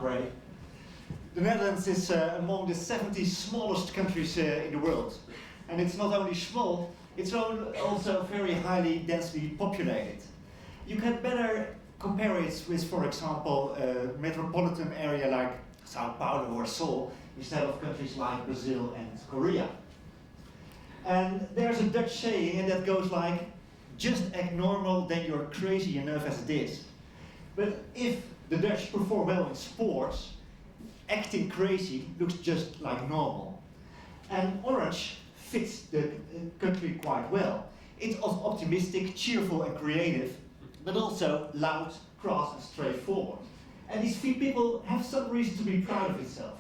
Congres. The Netherlands is among the 70 smallest countries in the world. And it's not only small, it's also very highly densely populated. You can better compare it with, for example, a metropolitan area like Sao Paulo or Seoul, instead of countries like Brazil and Korea. And there's a Dutch saying, and that goes like, just act normal, then you're crazy enough as it is. But if the Dutch perform well in sports, acting crazy looks just like normal. And orange fits the country quite well. It's optimistic, cheerful and creative, but also loud, cross and straightforward. And these people have some reason to be proud of itself.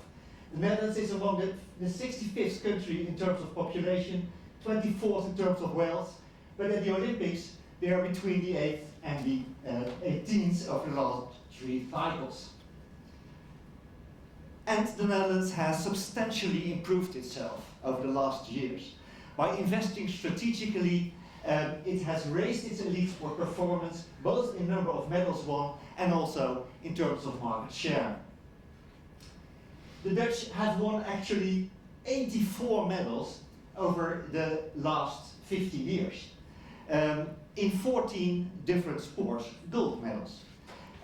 The Netherlands is among the 65th country in terms of population, 24th in terms of wealth, but at the Olympics they are between the 8th and the 18th of the last 3 cycles. And the Netherlands has substantially improved itself over the last years. By investing strategically, it has raised its elite sport performance, both in number of medals won and also in terms of market share. The Dutch have won actually 84 medals over the last 50 years. In 14 different sports, gold medals.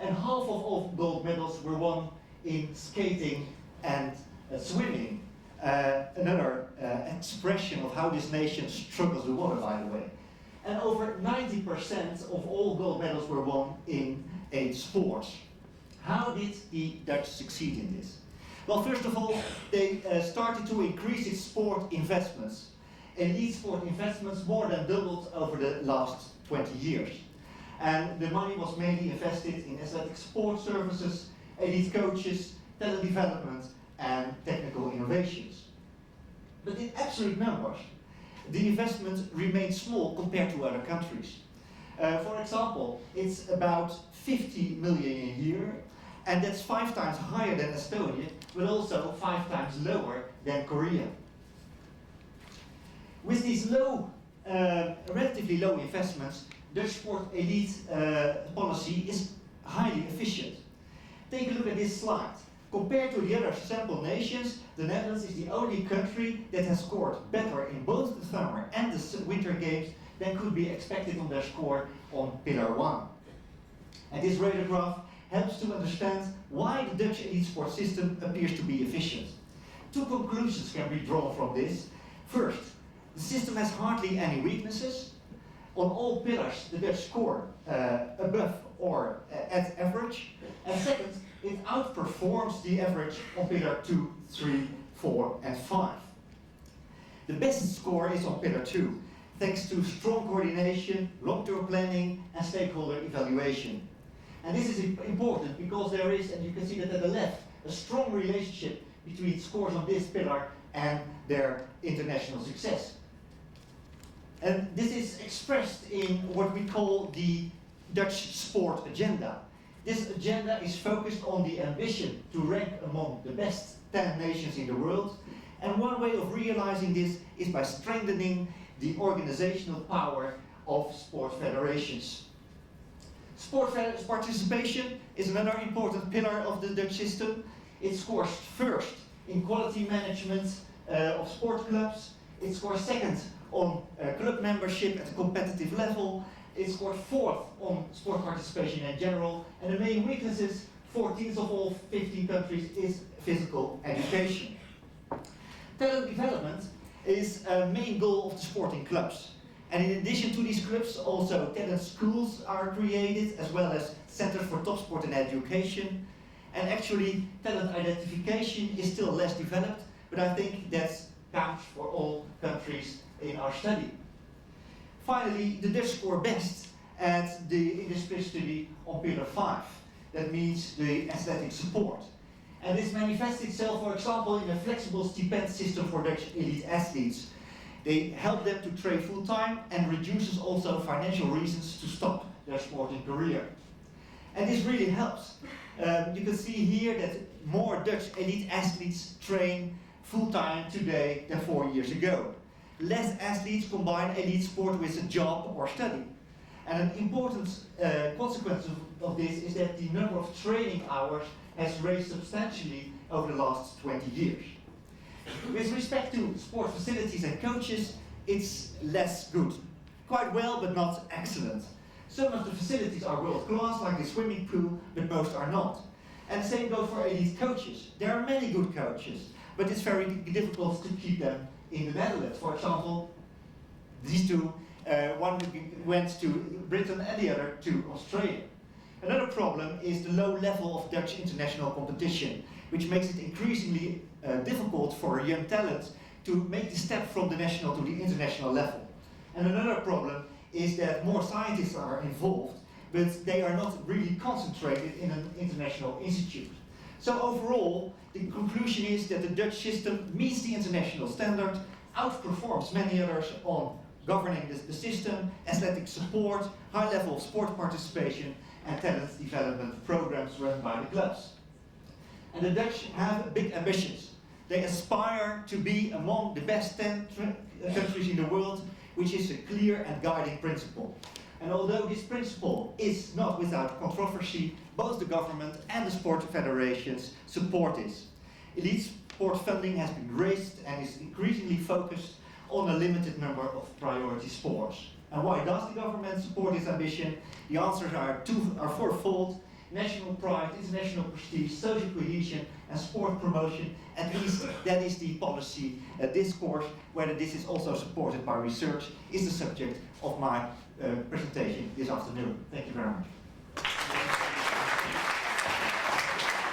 And half of all gold medals were won in skating and swimming. Another expression of how this nation struggles the water, by the way. And over 90% of all gold medals were won in 8 sports. How did the Dutch succeed in this? Well, first of all, they started to increase its sport investments. Elite sport investments more than doubled over the last 20 years. And the money was mainly invested in athletic sport services, elite coaches, talent development and technical innovations. But in absolute numbers, the investment remained small compared to other countries. For example, it's about 50 million a year, and that's 5 times higher than Estonia, but also 5 times lower than Korea. With these relatively low investments, Dutch sport elite policy is highly efficient. Take a look at this slide. Compared to the other sample nations, the Netherlands is the only country that has scored better in both the summer and the winter games than could be expected on their score on Pillar 1. And this radar graph helps to understand why the Dutch elite sport system appears to be efficient. 2 conclusions can be drawn from this. First, the system has hardly any weaknesses. On all pillars, the Dutch score above or at average. And second, it outperforms the average on pillar 2, 3, 4 and 5. The best score is on pillar 2, thanks to strong coordination, long-term planning and stakeholder evaluation. And this is important because there is, and you can see that at the left, a strong relationship between scores on this pillar and their international success. And this is expressed in what we call the Dutch sport agenda. This agenda is focused on the ambition to rank among the best 10 nations in the world. And one way of realizing this is by strengthening the organizational power of sport federations. Sport participation is another important pillar of the Dutch system. It scores first in quality management of sport clubs. It scores second on club membership at a competitive level. It scored 4th on sport participation in general, and the main weaknesses, 14th of all 15 countries, is physical education. Talent development is a main goal of the sporting clubs. And in addition to these clubs, also talent schools are created, as well as centers for top sport and education. And actually, talent identification is still less developed, but I think that counts for all countries in our study. Finally, the Dutch score best in the Spliss study on pillar 5. That means the athletic support. And this manifests itself, for example, in a flexible stipend system for Dutch elite athletes. They help them to train full-time and reduces also financial reasons to stop their sporting career. And this really helps. You can see here that more Dutch elite athletes train full-time today than 4 years ago. Less athletes combine elite sport with a job or study. And an important consequence of this is that the number of training hours has raised substantially over the last 20 years. With respect to sport facilities and coaches, it's less good. Quite well, but not excellent. Some of the facilities are world class, like the swimming pool, but most are not. And the same goes for elite coaches. There are many good coaches, but it's very difficult to keep them in the Netherlands. For example, these two, one went to Britain and the other to Australia. Another problem is the low level of Dutch international competition, which makes it increasingly difficult for young talent to make the step from the national to the international level. And another problem is that more scientists are involved, but they are not really concentrated in an international institute. So overall, the conclusion is that the Dutch system meets the international standard, outperforms many others on governing the system, athletic support, high level of sport participation, and talent development programs run by the clubs. And the Dutch have big ambitions. They aspire to be among the best 10 countries in the world, which is a clear and guiding principle. And although this principle is not without controversy, both the government and the sport federations support this. Elite sport funding has been raised and is increasingly focused on a limited number of priority sports. And why does the government support this ambition? The answers are fourfold: national pride, international prestige, social cohesion, and sport promotion. At least that is the policy discourse. Whether this is also supported by research is the subject of my presentation this afternoon. Thank you very much.